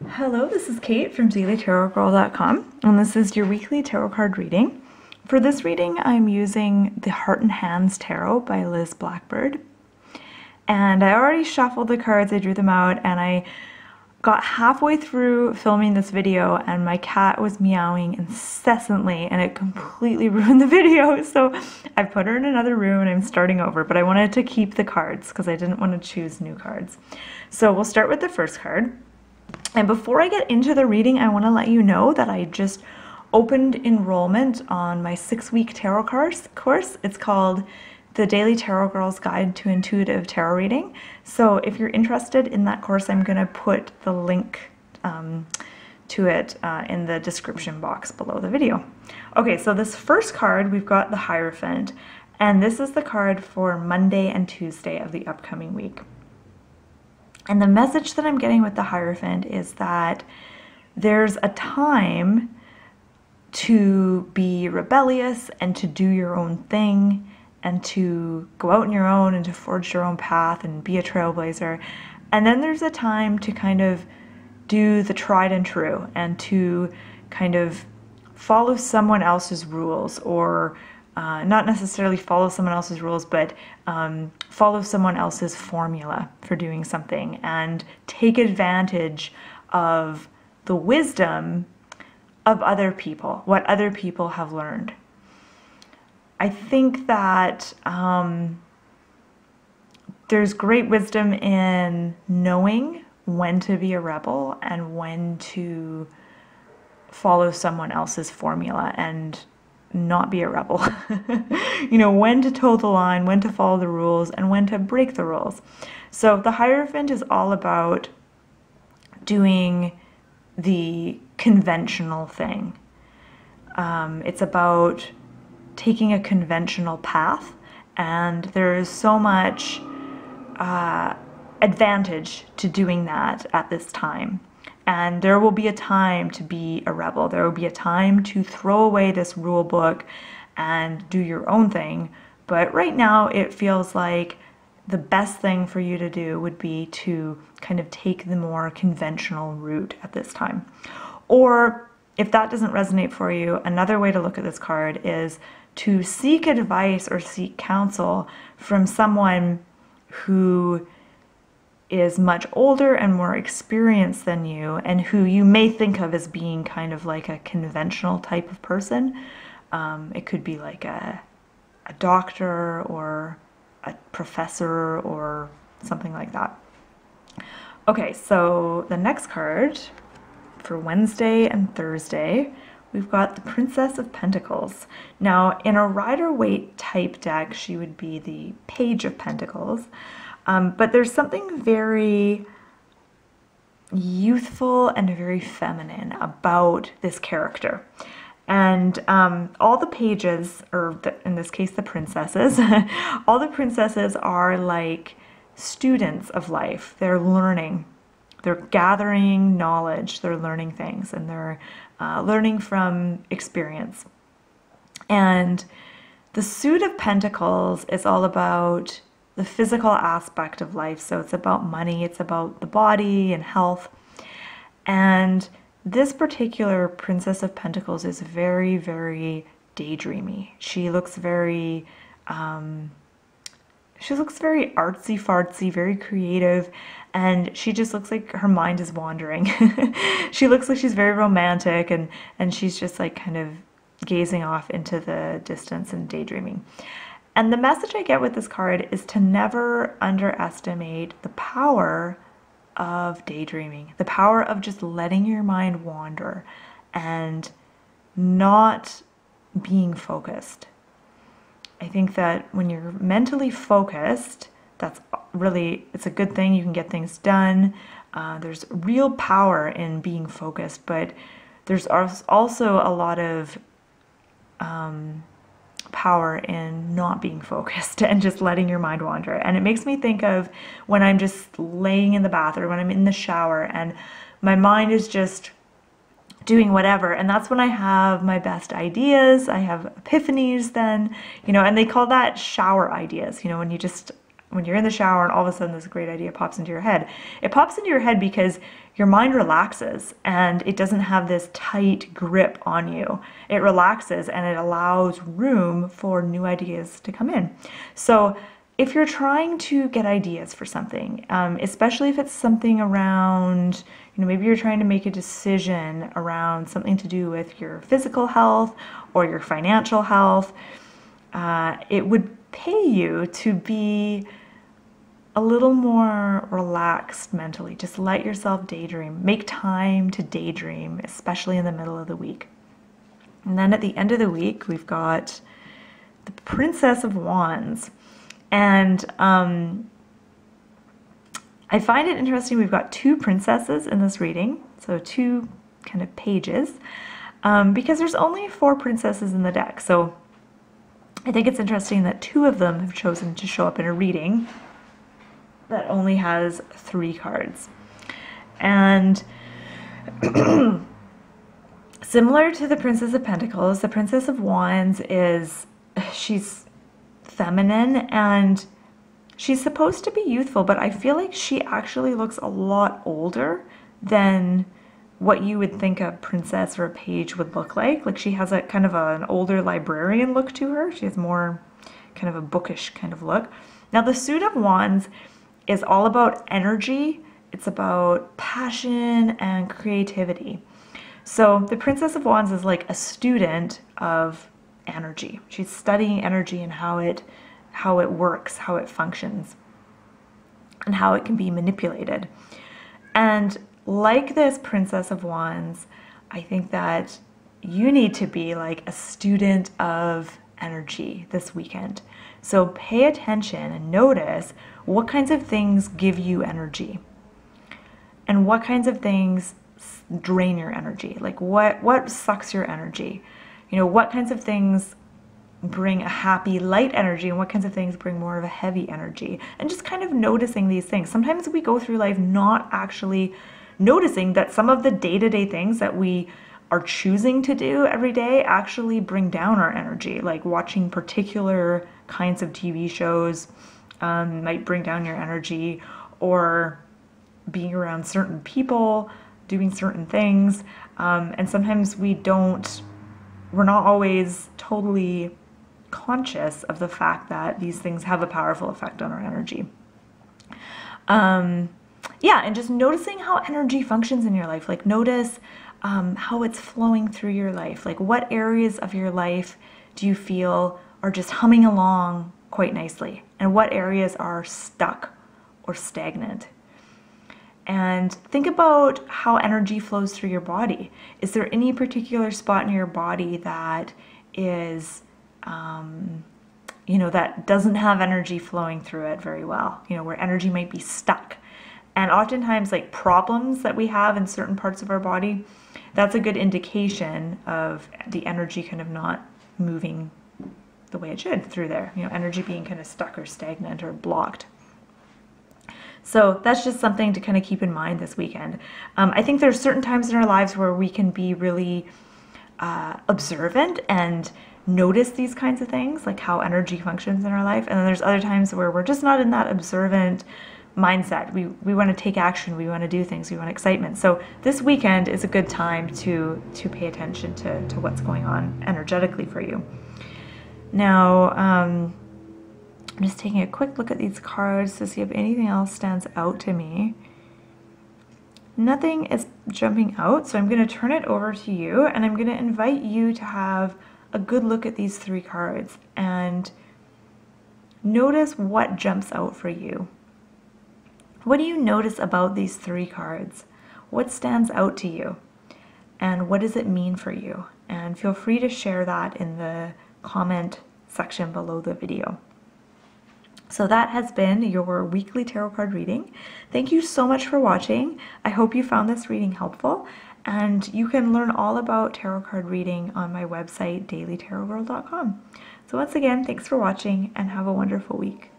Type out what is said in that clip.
Hello, this is Kate from dailytarotgirl.com, and this is your weekly tarot card reading. For this reading, I'm using the Heart and Hands Tarot by Blackbird. And I already shuffled the cards, I drew them out, and I got halfway through filming this video and my cat was meowing incessantly and it completely ruined the video. So I put her in another room and I'm starting over, but I wanted to keep the cards because I didn't want to choose new cards. So we'll start with the first card. And before I get into the reading, I want to let you know that I just opened enrollment on my 6-week tarot course. It's called The Daily Tarot Girl's Guide to Intuitive Tarot Reading. So if you're interested in that course, I'm going to put the link to it in the description box below the video. Okay, so this first card, we've got the Hierophant, and this is the card for Monday and Tuesday of the upcoming week. And the message that I'm getting with the Hierophant is that there's a time to be rebellious and to do your own thing and to go out on your own and to forge your own path and be a trailblazer. And then there's a time to kind of do the tried and true and to kind of follow someone else's rules, or not necessarily follow someone else's rules, but follow someone else's formula for doing something and take advantage of the wisdom of other people, what other people have learned. I think that there's great wisdom in knowing when to be a rebel and when to follow someone else's formula and not be a rebel. You know, when to toe the line, when to follow the rules, and when to break the rules. So the Hierophant is all about doing the conventional thing. It's about taking a conventional path, and there is so much advantage to doing that at this time. And there will be a time to be a rebel. There will be a time to throw away this rule book and do your own thing. But right now it feels like the best thing for you to do would be to kind of take the more conventional route at this time. Or if that doesn't resonate for you, another way to look at this card is to seek advice or seek counsel from someone who is much older and more experienced than you, and who you may think of as being kind of like a conventional type of person. It could be like a doctor or a professor or something like that. Okay, so the next card for Wednesday and Thursday, we've got the Princess of Pentacles. Now, in a Rider-Waite type deck, she would be the Page of Pentacles. But there's something very youthful and very feminine about this character. And all the pages, or in this case the princesses, all the princesses are like students of life. They're learning. They're gathering knowledge. They're learning things, and they're learning from experience. And the Suit of Pentacles is all about the physical aspect of life. So it's about money, it's about the body and health. And this particular Princess of Pentacles is very, very daydreamy. She looks very artsy fartsy, very creative, and she just looks like her mind is wandering. She looks like she's very romantic, and she's just like kind of gazing off into the distance and daydreaming. And the message I get with this card is to never underestimate the power of daydreaming, the power of just letting your mind wander and not being focused. I think that when you're mentally focused, that's really, it's a good thing. You can get things done. There's real power in being focused, but there's also a lot of power in not being focused and just letting your mind wander. And it makes me think of when I'm just laying in the bath or when I'm in the shower and my mind is just doing whatever, and that's when I have my best ideas. I have epiphanies then, you know, and they call that shower ideas, you know, when you're in the shower and all of a sudden this great idea pops into your head. It pops into your head because your mind relaxes and it doesn't have this tight grip on you. It relaxes and it allows room for new ideas to come in. So if you're trying to get ideas for something, especially if it's something around, maybe you're trying to make a decision around something to do with your physical health or your financial health, it would pay you to be a little more relaxed mentally. Just let yourself daydream. Make time to daydream, especially in the middle of the week. And then at the end of the week, we've got the Princess of Wands. And I find it interesting, we've got two princesses in this reading, so two kind of pages, because there's only 4 princesses in the deck. So I think it's interesting that 2 of them have chosen to show up in a reading that only has 3 cards. And similar to the Princess of Pentacles, the Princess of Wands she's feminine and she's supposed to be youthful, but I feel like she actually looks a lot older than what you would think a princess or a page would look like. Like she has a kind of an older librarian look to her. She has more kind of a bookish kind of look. Now the Suit of Wands is all about energy. It's about passion and creativity. So the Princess of Wands is like a student of energy. She's studying energy and how it works, how it functions, and how it can be manipulated. And like this Princess of Wands, I think that you need to be like a student of energy this weekend. So pay attention and notice what kinds of things give you energy and what kinds of things drain your energy. Like what sucks your energy? What kinds of things bring a happy, light energy and what kinds of things bring more of a heavy energy? And just kind of noticing these things. Sometimes we go through life not actually noticing that some of the day-to-day things that we are choosing to do every day actually bring down our energy. Like watching particular kinds of TV shows might bring down your energy, or being around certain people, doing certain things. And sometimes we're not always totally conscious of the fact that these things have a powerful effect on our energy. Yeah, and just noticing how energy functions in your life. Like notice how it's flowing through your life. Like what areas of your life do you feel are just humming along quite nicely? And what areas are stuck or stagnant? And think about how energy flows through your body. Is there any particular spot in your body that is, that doesn't have energy flowing through it very well, where energy might be stuck? And oftentimes, like problems that we have in certain parts of our body, that's a good indication of the energy kind of not moving the way it should through there, energy being kind of stuck or stagnant or blocked. So that's just something to kind of keep in mind this weekend. I think there's certain times in our lives where we can be really observant and notice these kinds of things, like how energy functions in our life. And then there's other times where we're just not in that observant mindset. We want to take action. We want to do things. We want excitement. So this weekend is a good time to pay attention to what's going on energetically for you. Now, I'm just taking a quick look at these cards to see if anything else stands out to me. Nothing is jumping out, so I'm going to turn it over to you, and I'm going to invite you to have a good look at these 3 cards and notice what jumps out for you. What do you notice about these 3 cards? What stands out to you? And what does it mean for you? And feel free to share that in the comment section below the video. So that has been your weekly tarot card reading. Thank you so much for watching. I hope you found this reading helpful, and you can learn all about tarot card reading on my website, dailytarotgirl.com. So once again, thanks for watching and have a wonderful week.